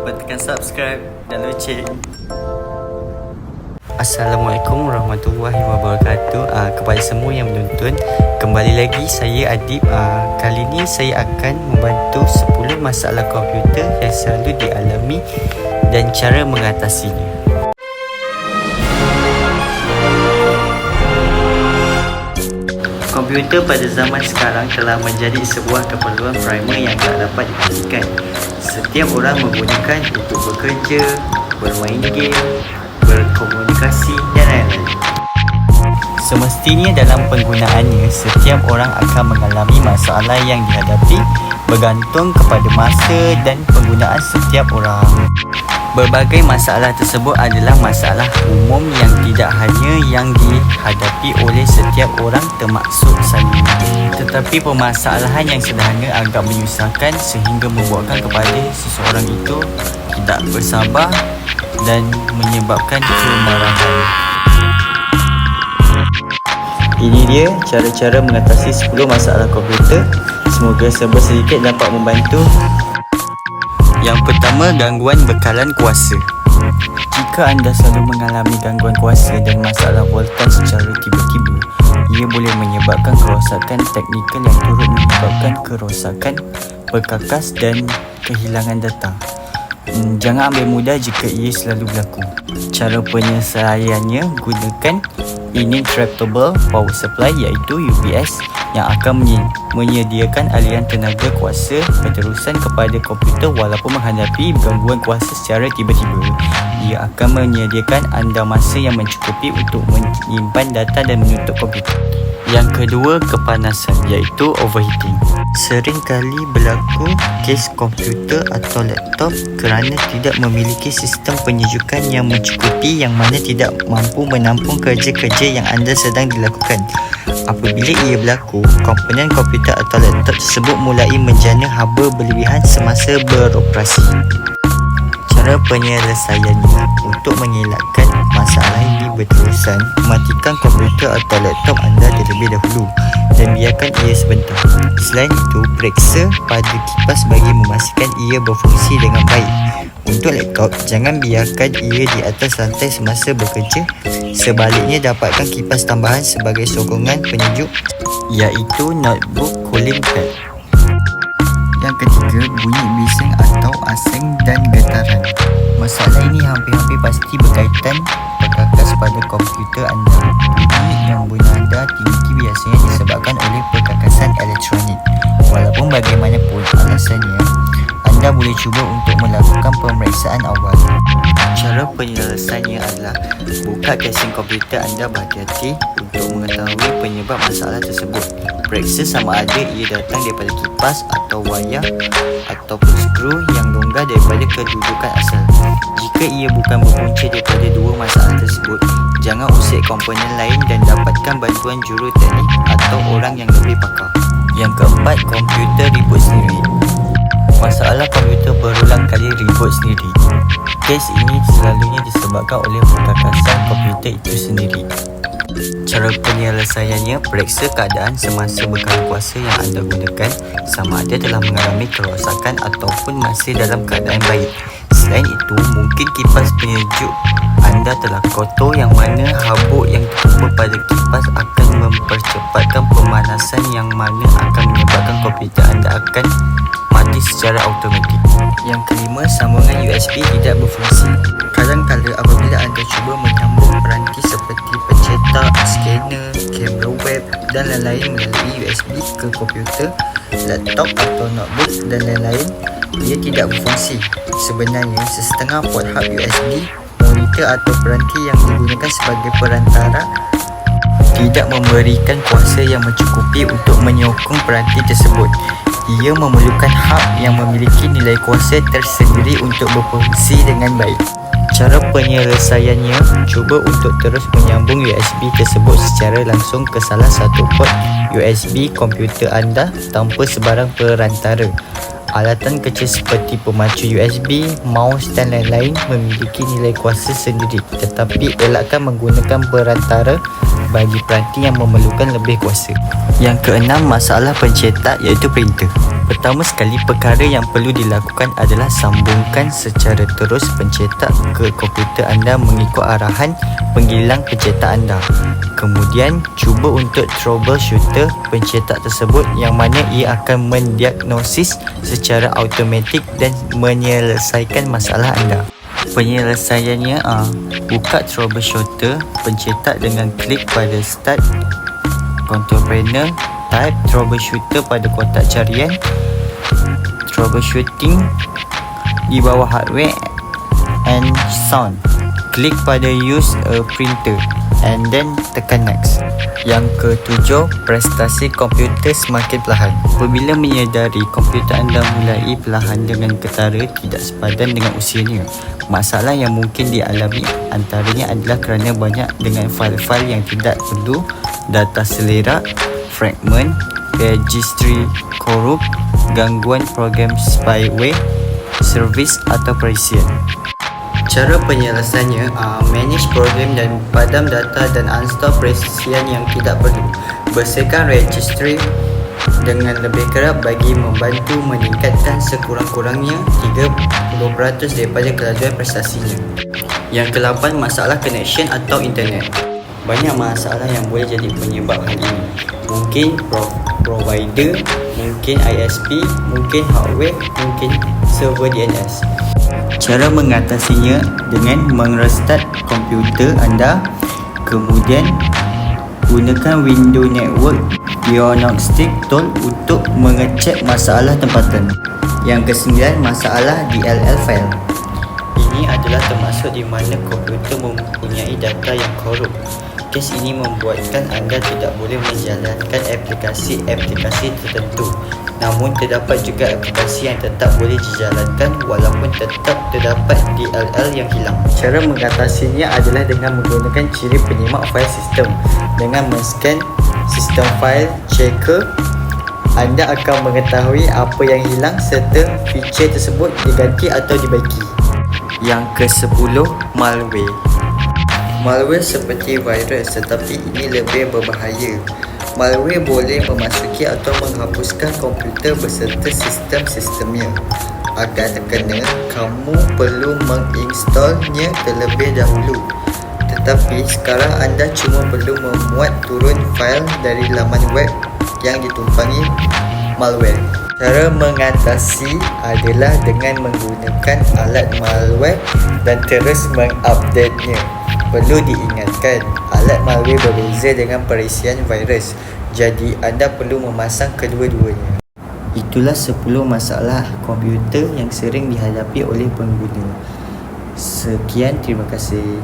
lupa tekan subscribe dan loceng. Assalamualaikum warahmatullahi wabarakatuh. Kepada semua yang menonton, kembali lagi saya Adib. Kali ini saya akan membantu 10 masalah komputer yang selalu dialami dan cara mengatasinya. Komputer pada zaman sekarang telah menjadi sebuah keperluan primer yang tak dapat dipatikan. Setiap orang menggunakan untuk bekerja, bermain game, berkomunikasi dan lain-lain. Semestinya dalam penggunaannya, setiap orang akan mengalami masalah yang dihadapi bergantung kepada masa dan penggunaan setiap orang. Berbagai masalah tersebut adalah masalah umum yang tidak hanya yang dihadapi oleh setiap orang termasuk saya. Tetapi permasalahan yang sederhana agak menyusahkan sehingga membuatkan kepada seseorang itu tidak bersabar dan menyebabkan kemarahan. Ini dia cara-cara mengatasi 10 masalah komputer. Semoga serba sedikit dapat membantu. Yang pertama, gangguan bekalan kuasa. Jika anda selalu mengalami gangguan kuasa dan masalah voltaj secara tiba-tiba, ia boleh menyebabkan kerosakan teknikal yang turut menyebabkan kerosakan, perkakas dan kehilangan data. Jangan ambil mudah jika ia selalu berlaku. Cara penyelesaiannya, gunakan Uninterruptible Power Supply iaitu UPS yang akan menyediakan aliran tenaga kuasa berterusan kepada komputer walaupun menghadapi gangguan kuasa secara tiba-tiba. Ia akan menyediakan anda masa yang mencukupi untuk menyimpan data dan menutup komputer. Yang kedua, kepanasan iaitu overheating. Sering kali berlaku kes komputer atau laptop kerana tidak memiliki sistem penyejukan yang mencukupi yang mana tidak mampu menampung kerja-kerja yang anda sedang dilakukan. Apabila ia berlaku, komponen komputer atau laptop tersebut mulai menjana haba berlebihan semasa beroperasi. Cara penyelesaiannya, untuk mengelakkan masalah ini berterusan, matikan komputer atau laptop anda terlebih dahulu dan biarkan ia sebentar. Selain itu, periksa pada kipas bagi memastikan ia berfungsi dengan baik. Untuk laptop, jangan biarkan ia di atas lantai semasa bekerja. Sebaliknya, dapatkan kipas tambahan sebagai sokongan penyejuk iaitu notebook cooling pad. Yang ketiga, bunyi bising atau asing dan getaran. Masalah ini hampir-hampir pasti berkaitan perkakas pada komputer anda. Bunyi yang bernada tinggi biasanya disebabkan oleh perkakasan elektronik. Walaupun bagaimanapun alasannya, anda boleh cuba untuk melakukan pemeriksaan awal. Cara penyelesaiannya adalah buka casing komputer anda berhati-hati untuk mengetahui penyebab masalah tersebut. Periksa sama ada ia datang daripada kipas atau wayar ataupun skru yang longgar daripada kedudukan asal. Jika ia bukan berpunca daripada dua masalah tersebut, jangan usik komponen lain dan dapatkan bantuan juruteknik atau orang yang lebih pakar. Yang keempat, komputer reboot sendiri. Masalah komputer berulang kali reboot sendiri. Kes ini selalunya disebabkan oleh perkakasan komputer itu sendiri. Cara penyelesaiannya, periksa keadaan semasa bekalan kuasa yang anda gunakan sama ada telah mengalami kerosakan ataupun masih dalam keadaan baik. Selain itu, mungkin kipas penyejuk anda telah kotor yang mana habuk yang terkumpul pada kipas akan mempercepatkan pemanasan yang mana akan menyebabkan komputer anda akan mati secara automatik. Yang kelima, sambungan USB tidak berfungsi. Kadang-kadang apabila anda cuba menyambung peranti seperti pencetak, scanner, kamera web dan lain-lain melalui USB ke komputer, laptop atau notebook dan lain-lain, ia tidak berfungsi. Sebenarnya, sesetengah port hub USB, monitor atau peranti yang digunakan sebagai perantara tidak memberikan kuasa yang mencukupi untuk menyokong peranti tersebut. Ia memerlukan hub yang memiliki nilai kuasa tersendiri untuk berfungsi dengan baik. Cara penyelesaiannya, cuba untuk terus menyambung USB tersebut secara langsung ke salah satu port USB komputer anda tanpa sebarang perantara. Alatan kecil seperti pemacu USB, mouse dan lain-lain memiliki nilai kuasa sendiri, tetapi elakkan menggunakan perantara bagi peranti yang memerlukan lebih kuasa. Yang keenam, masalah pencetak iaitu printer. Pertama sekali, perkara yang perlu dilakukan adalah sambungkan secara terus pencetak ke komputer anda mengikut arahan penggilang pencetak anda. Kemudian, cuba untuk troubleshooter pencetak tersebut yang mana ia akan mendiagnosis secara automatik dan menyelesaikan masalah anda. Penyelesaiannya, buka troubleshooter pencetak dengan klik pada Start Control Panel, type troubleshooter pada kotak carian troubleshooting di bawah hardware and sound. Klik pada use a printer and then tekan next. Yang ketujuh, prestasi komputer semakin perlahan. Apabila menyedari komputer anda mulai perlahan dengan ketara tidak sepadan dengan usianya, masalah yang mungkin dialami antaranya adalah kerana banyak dengan fail-fail yang tidak perlu, data selerak, fragment, registry korup, gangguan program spyware, servis atau perisian. Cara penyelesaiannya, manage program dan padam data dan uninstall perisian yang tidak perlu. Bersihkan registry dengan lebih kerap bagi membantu meningkatkan sekurang-kurangnya 30% daripada kelajuan prestasinya. Yang ke-8, masalah connection atau internet. Banyak masalah yang boleh jadi penyebab hal ini. Mungkin provider, mungkin ISP, mungkin hardware, mungkin server DNS. Cara mengatasinya dengan merestart komputer anda, kemudian gunakan Windows Network Diagnostic Tool untuk mengecek masalah tempatan. Yang ke-9, masalah DLL file. Ini adalah termasuk di mana komputer mempunyai data yang korup. Kes ini membuatkan anda tidak boleh menjalankan aplikasi-aplikasi tertentu. Namun terdapat juga aplikasi yang tetap boleh dijalankan walaupun tetap terdapat DLL yang hilang. Cara mengatasinya adalah dengan menggunakan ciri penyimak file sistem. Dengan men-scan sistem file checker, anda akan mengetahui apa yang hilang serta feature tersebut diganti atau dibaiki. Yang ke-10, malware. Malware seperti virus, tetapi ini lebih berbahaya. Malware boleh memasuki atau menghapuskan komputer beserta sistem-sistemnya. Agar terkena, kamu perlu menginstalnya terlebih dahulu. Tetapi sekarang anda cuma perlu memuat turun fail dari laman web yang ditumpangi malware. Cara mengatasi adalah dengan menggunakan alat malware dan terus mengupdate-nya. Perlu diingatkan, alat malware berbeza dengan perisian virus, jadi anda perlu memasang kedua-duanya. Itulah 10 masalah komputer yang sering dihadapi oleh pengguna. Sekian, terima kasih.